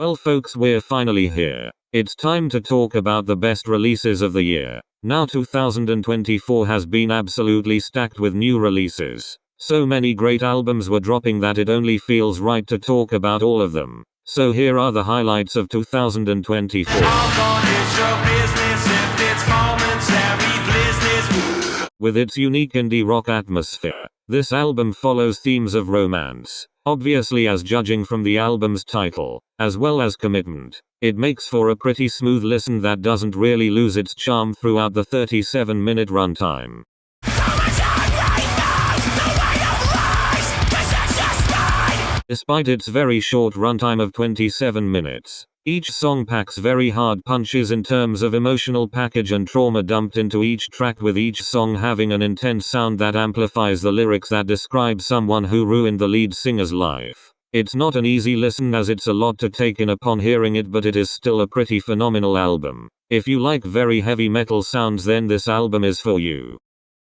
Well folks, we're finally here. It's time to talk about the best releases of the year. Now 2024 has been absolutely stacked with new releases. So many great albums were dropping that it only feels right to talk about all of them. So here are the highlights of 2024. With its unique indie rock atmosphere, this album follows themes of romance, obviously as judging from the album's title, as well as commitment. It makes for a pretty smooth listen that doesn't really lose its charm throughout the 37-minute runtime. Despite its very short runtime of 27 minutes, each song packs very hard punches in terms of emotional package and trauma dumped into each track, with each song having an intense sound that amplifies the lyrics that describe someone who ruined the lead singer's life. It's not an easy listen as it's a lot to take in upon hearing it, but it is still a pretty phenomenal album. If you like very heavy metal sounds, then this album is for you.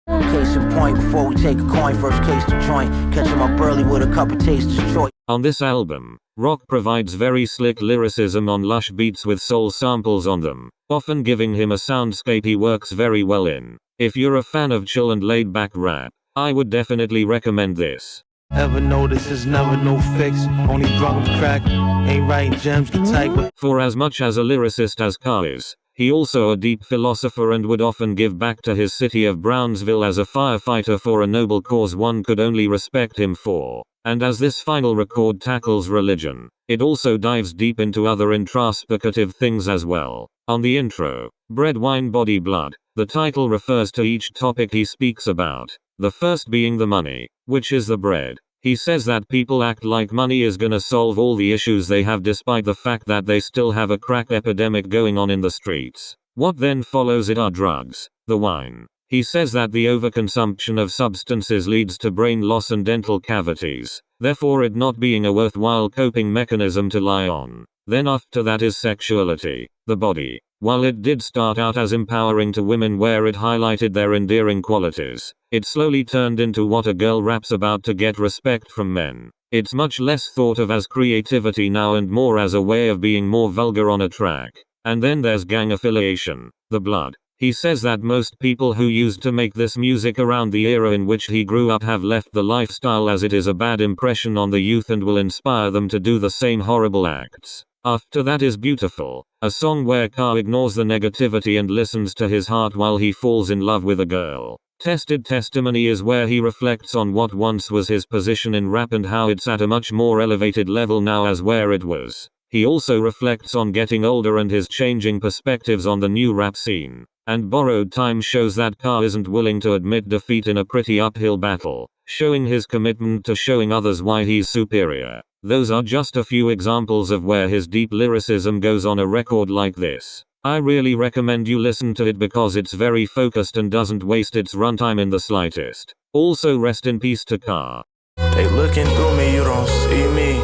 Case in point, before we take a coin, first case to joint, catching my burly with a cup of taste destroy. On this album, Rock provides very slick lyricism on lush beats with soul samples on them, often giving him a soundscape he works very well in. If you're a fan of chill and laid back rap, I would definitely recommend this. Ever notice there's never no fix, only drunk crack, ain't writing gems to type with. For as much as a lyricist as Ka is, he also a deep philosopher and would often give back to his city of Brownsville as a firefighter for a noble cause one could only respect him for. And as this final record tackles religion, it also dives deep into other introspective things as well. On the intro, Bread, Wine, Body, Blood, the title refers to each topic he speaks about. The first being the money, which is the bread. He says that people act like money is gonna solve all the issues they have, despite the fact that they still have a crack epidemic going on in the streets. What then follows it are drugs, the wine. He says that the overconsumption of substances leads to brain loss and dental cavities, therefore it not being a worthwhile coping mechanism to lie on. Then after that is sexuality, the body. While it did start out as empowering to women where it highlighted their endearing qualities, it slowly turned into what a girl raps about to get respect from men. It's much less thought of as creativity now and more as a way of being more vulgar on a track. And then there's gang affiliation, the blood. He says that most people who used to make this music around the era in which he grew up have left the lifestyle as it is a bad impression on the youth and will inspire them to do the same horrible acts. After that is Beautiful, a song where Ka ignores the negativity and listens to his heart while he falls in love with a girl. Tested Testimony is where he reflects on what once was his position in rap and how it's at a much more elevated level now as where it was. He also reflects on getting older and his changing perspectives on the new rap scene. And Borrowed Time shows that Ka isn't willing to admit defeat in a pretty uphill battle, showing his commitment to showing others why he's superior. Those are just a few examples of where his deep lyricism goes on a record like this. I really recommend you listen to it because it's very focused and doesn't waste its runtime in the slightest. Also rest in peace to Ka. They looking through me, you don't see me.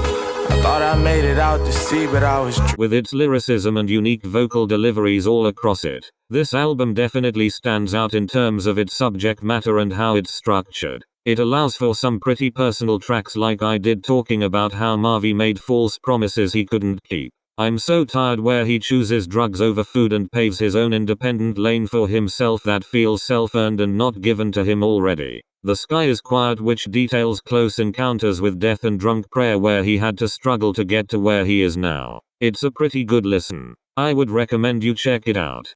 I thought I made it out to sea, but I was. With its lyricism and unique vocal deliveries all across it, this album definitely stands out in terms of its subject matter and how it's structured. It allows for some pretty personal tracks like I Did, talking about how Marvy made false promises he couldn't keep. I'm So Tired where he chooses drugs over food and paves his own independent lane for himself that feels self-earned and not given to him already. The Sky is Quiet which details close encounters with death and drunk prayer where he had to struggle to get to where he is now. It's a pretty good listen. I would recommend you check it out.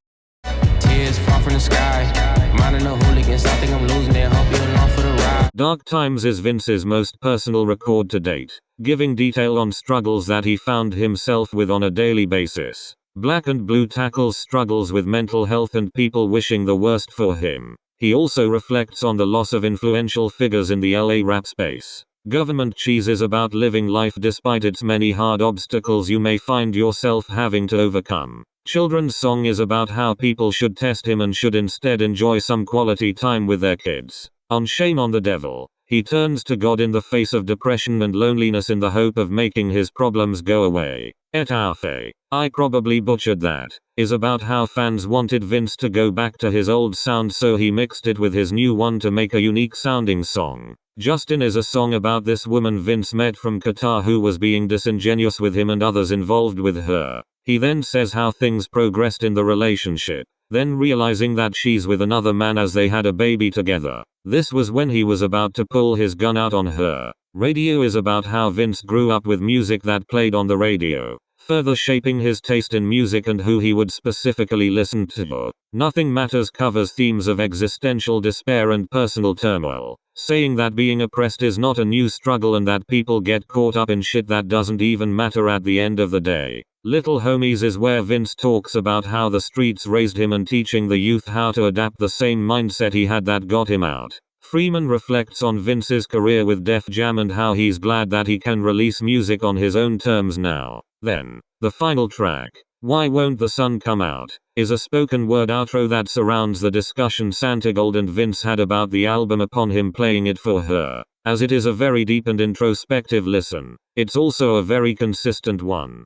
Tears fall from the sky, minding the hooligans, I think I'm losing it, hope you're along for the ride. Dark Times is Vince's most personal record to date, giving detail on struggles that he found himself with on a daily basis. Black and Blue tackles struggles with mental health and people wishing the worst for him. He also reflects on the loss of influential figures in the LA rap space. Government Cheese is about living life despite its many hard obstacles you may find yourself having to overcome. Children's Song is about how people should test him and should instead enjoy some quality time with their kids. On Shame on the Devil, he turns to God in the face of depression and loneliness in the hope of making his problems go away. Et au fait, I probably butchered that, is about how fans wanted Vince to go back to his old sound so he mixed it with his new one to make a unique sounding song. Justin is a song about this woman Vince met from Qatar who was being disingenuous with him and others involved with her. He then says how things progressed in the relationship, then realizing that she's with another man as they had a baby together. This was when he was about to pull his gun out on her. Radio is about how Vince grew up with music that played on the radio, further shaping his taste in music and who he would specifically listen to. Nothing Matters covers themes of existential despair and personal turmoil, saying that being oppressed is not a new struggle and that people get caught up in shit that doesn't even matter at the end of the day. Little Homies is where Vince talks about how the streets raised him and teaching the youth how to adapt the same mindset he had that got him out. Freeman reflects on Vince's career with Def Jam and how he's glad that he can release music on his own terms now. Then, the final track, Why Won't the Sun Come Out, is a spoken word outro that surrounds the discussion Santigold and Vince had about the album upon him playing it for her. As it is a very deep and introspective listen, it's also a very consistent one.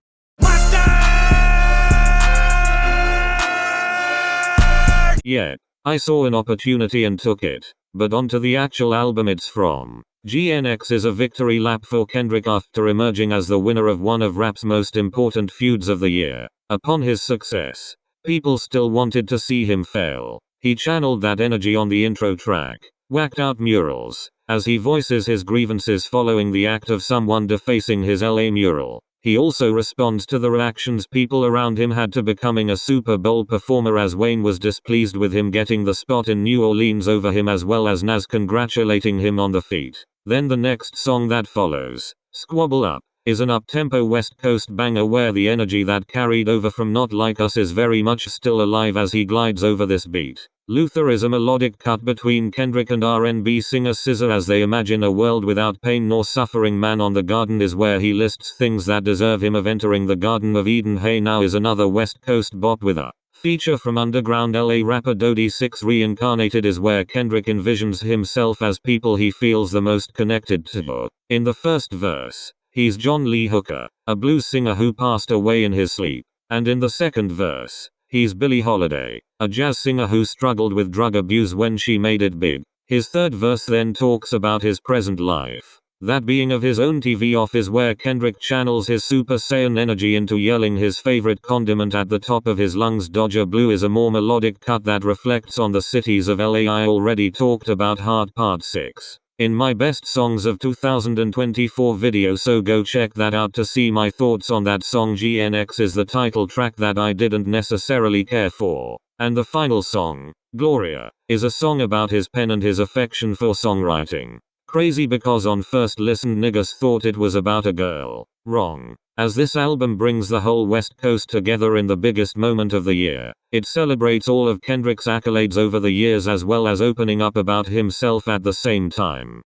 Yet, I saw an opportunity and took it. But onto the actual album it's from. GNX is a victory lap for Kendrick after emerging as the winner of one of rap's most important feuds of the year. Upon his success, people still wanted to see him fail. He channeled that energy on the intro track, Whacked Out Murals, as he voices his grievances following the act of someone defacing his LA mural. He also responds to the reactions people around him had to becoming a Super Bowl performer as Wayne was displeased with him getting the spot in New Orleans over him as well as Nas congratulating him on the feat. Then the next song that follows, Squabble Up, is an up-tempo West Coast banger where the energy that carried over from Not Like Us is very much still alive as he glides over this beat. Luther is a melodic cut between Kendrick and R&B singer SZA as they imagine a world without pain nor suffering. Man on the Garden is where he lists things that deserve him of entering the Garden of Eden. Hey Now is another West Coast bop with a feature from underground LA rapper Dodie Six. Reincarnated is where Kendrick envisions himself as people he feels the most connected to. In the first verse, he's John Lee Hooker, a blues singer who passed away in his sleep. And in the second verse, he's Billie Holiday, a jazz singer who struggled with drug abuse when she made it big. His third verse then talks about his present life, that being of his own TV off, is where Kendrick channels his Super Saiyan energy into yelling his favorite condiment at the top of his lungs. Dodger Blue is a more melodic cut that reflects on the cities of LA. I already talked about Heart Part 6 in my Best Songs of 2024 video, so go check that out to see my thoughts on that song. GNX is the title track that I didn't necessarily care for. And the final song, Gloria, is a song about his pen and his affection for songwriting. Crazy because on first listen niggas thought it was about a girl. Wrong. As this album brings the whole West Coast together in the biggest moment of the year. It celebrates all of Kendrick's accolades over the years as well as opening up about himself at the same time.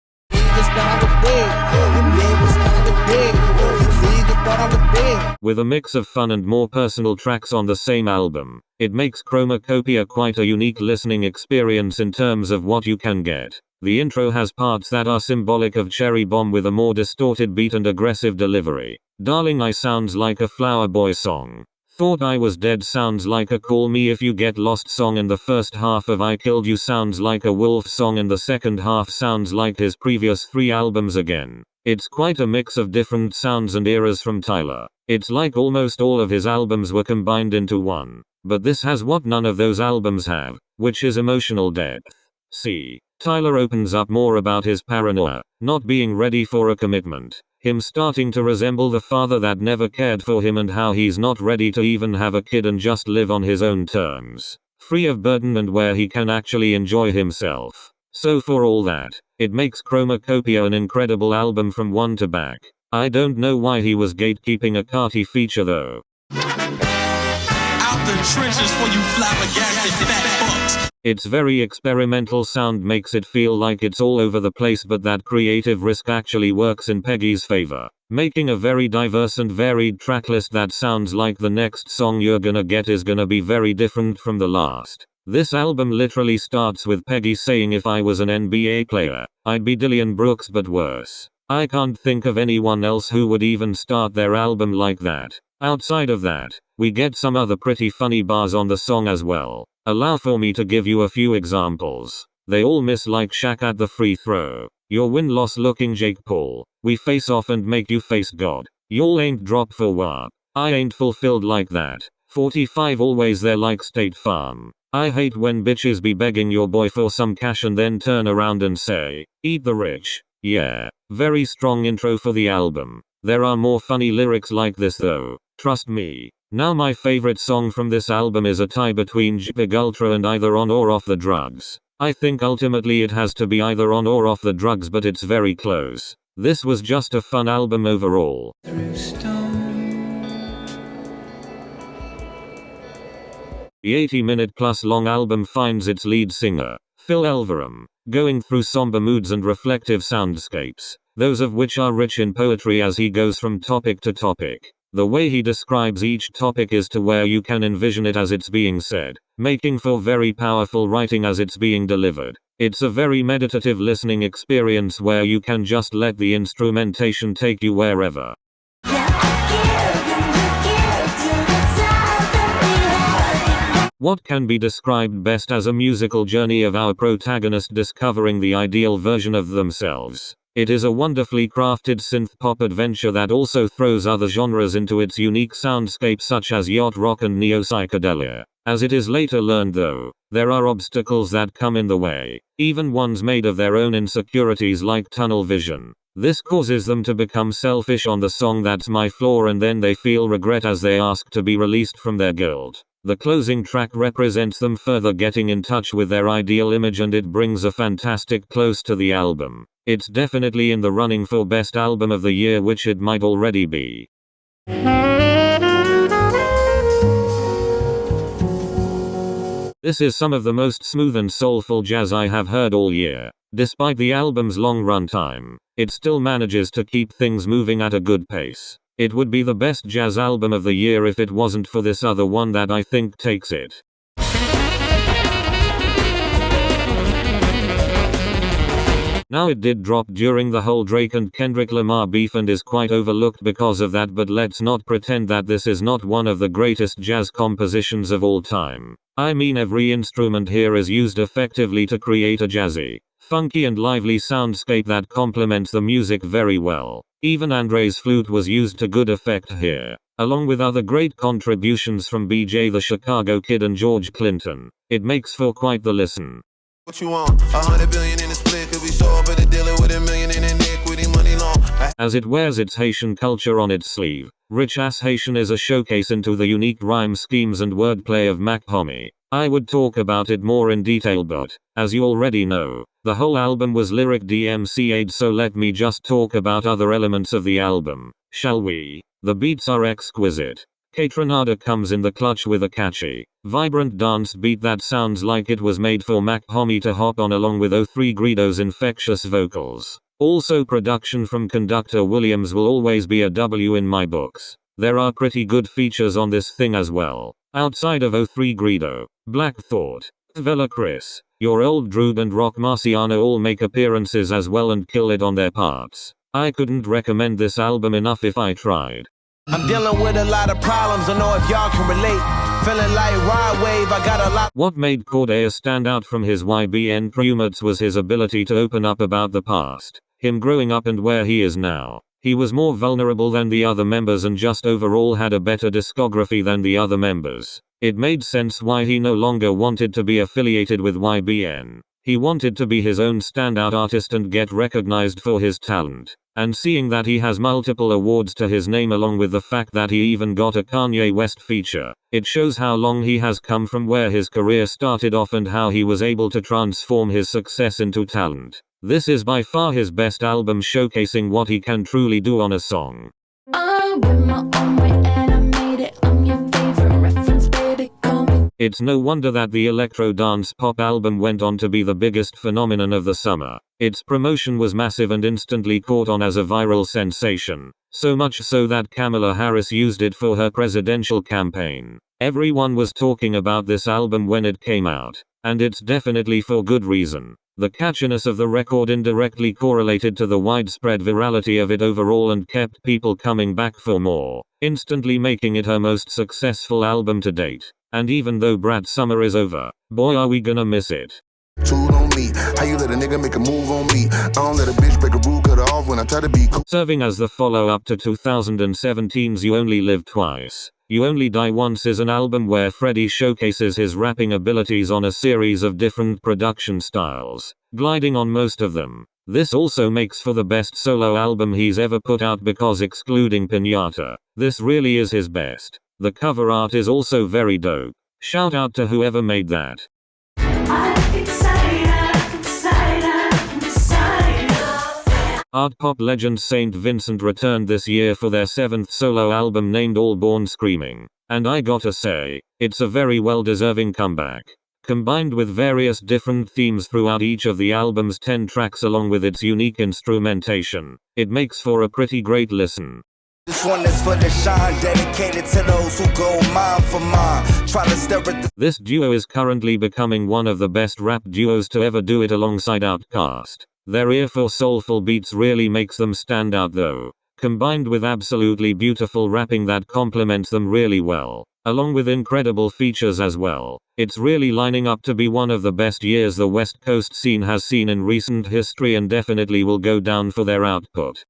With a mix of fun and more personal tracks on the same album, it makes Chromacopia quite a unique listening experience in terms of what you can get. The intro has parts that are symbolic of Cherry Bomb with a more distorted beat and aggressive delivery. Darling I sounds like a Flower Boy song. Thought I Was Dead sounds like a Call Me If You Get Lost song, and the first half of I Killed You sounds like a Wolf song, and the second half sounds like his previous 3 albums again. It's quite a mix of different sounds and eras from Tyler. It's like almost all of his albums were combined into one. But this has what none of those albums have, which is emotional depth. See, Tyler opens up more about his paranoia, not being ready for a commitment, him starting to resemble the father that never cared for him, and how he's not ready to even have a kid and just live on his own terms, free of burden and where he can actually enjoy himself. So for all that, it makes Chromacopia an incredible album from one to back. I don't know why he was gatekeeping a Carti feature though. Out the trenches for you flabbergasted fat fucks. Its very experimental sound makes it feel like it's all over the place, but that creative risk actually works in Peggy's favor, making a very diverse and varied tracklist that sounds like the next song you're gonna get is gonna be very different from the last. This album literally starts with Peggy saying, if I was an NBA player, I'd be Dillon Brooks but worse. I can't think of anyone else who would even start their album like that. Outside of that, we get some other pretty funny bars on the song as well. Allow for me to give you a few examples. They all miss like Shaq at the free throw. You're win-loss looking Jake Paul. We face off and make you face God. Y'all ain't drop for what? I ain't fulfilled like that. 45 always there like State Farm. I hate when bitches be begging your boy for some cash and then turn around and say, eat the rich. Yeah. Very strong intro for the album. There are more funny lyrics like this though. Trust me. Now my favorite song from this album is a tie between Big Ultra and Either On or Off the Drugs. I think ultimately it has to be either on or off the drugs, but it's very close. This was just a fun album overall. The 80-minute plus long album finds its lead singer, Phil Elverum, going through somber moods and reflective soundscapes, those of which are rich in poetry as he goes from topic to topic. The way he describes each topic is to where you can envision it as it's being said, making for very powerful writing as it's being delivered. It's a very meditative listening experience where you can just let the instrumentation take you wherever. What can be described best as a musical journey of our protagonist discovering the ideal version of themselves? It is a wonderfully crafted synth-pop adventure that also throws other genres into its unique soundscape such as yacht rock and neo-psychedelia. As it is later learned though, there are obstacles that come in the way, even ones made of their own insecurities like tunnel vision. This causes them to become selfish on the song That's My Flaw, and then they feel regret as they ask to be released from their guilt. The closing track represents them further getting in touch with their ideal image, and it brings a fantastic close to the album. It's definitely in the running for best album of the year, which it might already be. This is some of the most smooth and soulful jazz I have heard all year. Despite the album's long runtime, it still manages to keep things moving at a good pace. It would be the best jazz album of the year if it wasn't for this other one that I think takes it. Now it did drop during the whole Drake and Kendrick Lamar beef and is quite overlooked because of that, but let's not pretend that this is not one of the greatest jazz compositions of all time. I mean, every instrument here is used effectively to create a jazzy, funky and lively soundscape that complements the music very well. Even Andre's flute was used to good effect here, along with other great contributions from BJ the Chicago Kid and George Clinton. It makes for quite the listen. What you want? 100 billion in a split, could we show up at a dealer with $1 million in equity, money long? As it wears its Haitian culture on its sleeve, Rich Ass Haitian is a showcase into the unique rhyme schemes and wordplay of Mac Homie. I would talk about it more in detail, but, as you already know, the whole album was lyric DMCA'd, so let me just talk about other elements of the album, shall we? The beats are exquisite. Kaytranada comes in the clutch with a catchy, vibrant dance beat that sounds like it was made for Mac Homie to hop on, along with O3 Greedo's infectious vocals. Also, production from Conductor Williams will always be a W in my books. There are pretty good features on this thing as well. Outside of O3 Greedo, Black Thought, Vela Chris, Your Old Drood and Rock Marciano all make appearances as well and kill it on their parts. I couldn't recommend this album enough if I tried. I'm dealing with a lot of problems, I know if y'all can relate. Feeling like Ride Wave, I got a lot. What made Cordae stand out from his YBN crewmates was his ability to open up about the past, him growing up and where he is now. He was more vulnerable than the other members and just overall had a better discography than the other members. It made sense why he no longer wanted to be affiliated with YBN. He wanted to be his own standout artist and get recognized for his talent. And seeing that he has multiple awards to his name, along with the fact that he even got a Kanye West feature, it shows how long he has come from where his career started off and how he was able to transform his success into talent. This is by far his best album, showcasing what he can truly do on a song. I went my own way and I made it. I'm your favorite reference, baby, call me. It's no wonder that the electro dance pop album went on to be the biggest phenomenon of the summer. Its promotion was massive and instantly caught on as a viral sensation. So much so that Kamala Harris used it for her presidential campaign. Everyone was talking about this album when it came out. And it's definitely for good reason. The catchiness of the record indirectly correlated to the widespread virality of it overall and kept people coming back for more, instantly making it her most successful album to date. And even though Brat Summer is over, boy are we gonna miss it. Tool on me. How you let a nigga make a move on me? I don't let a bitch break a rule, cut her off when I try to be cool. Serving as the follow-up to 2017's You Only Live Twice, You Only Die Once is an album where Freddie showcases his rapping abilities on a series of different production styles, gliding on most of them. This also makes for the best solo album he's ever put out because excluding Pinata, this really is his best. The cover art is also very dope. Shout out to whoever made that. Art pop legend Saint Vincent returned this year for their 7th solo album named All Born Screaming, and I gotta say, it's a very well-deserving comeback. Combined with various different themes throughout each of the album's 10 tracks along with its unique instrumentation, it makes for a pretty great listen. This one is for the shine, dedicated to those who go mile for mile. Try to stare at This duo is currently becoming one of the best rap duos to ever do it alongside Outkast. Their ear for soulful beats really makes them stand out though, combined with absolutely beautiful rapping that complements them really well, along with incredible features as well. It's really lining up to be one of the best years the West Coast scene has seen in recent history and definitely will go down for their output.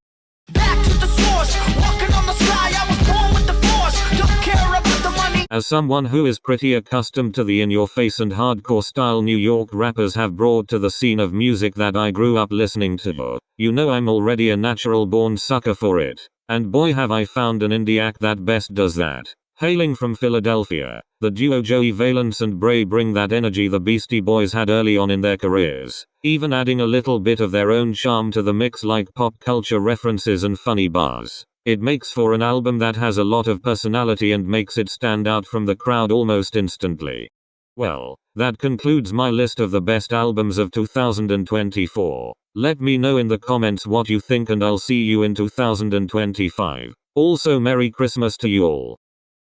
back to the source, walking on the sky. I was born with the force, don't care about the money. As someone who is pretty accustomed to the in-your-face and hardcore style New York rappers have brought to the scene of music that I grew up listening to, you know I'm already a natural born sucker for it. And boy have I found an indie act that best does that. Hailing from Philadelphia, the duo Joey Valence and Bray bring that energy the Beastie Boys had early on in their careers, even adding a little bit of their own charm to the mix like pop culture references and funny bars. It makes for an album that has a lot of personality and makes it stand out from the crowd almost instantly. Well, that concludes my list of the best albums of 2024. Let me know in the comments what you think and I'll see you in 2025. Also Merry Christmas to you all.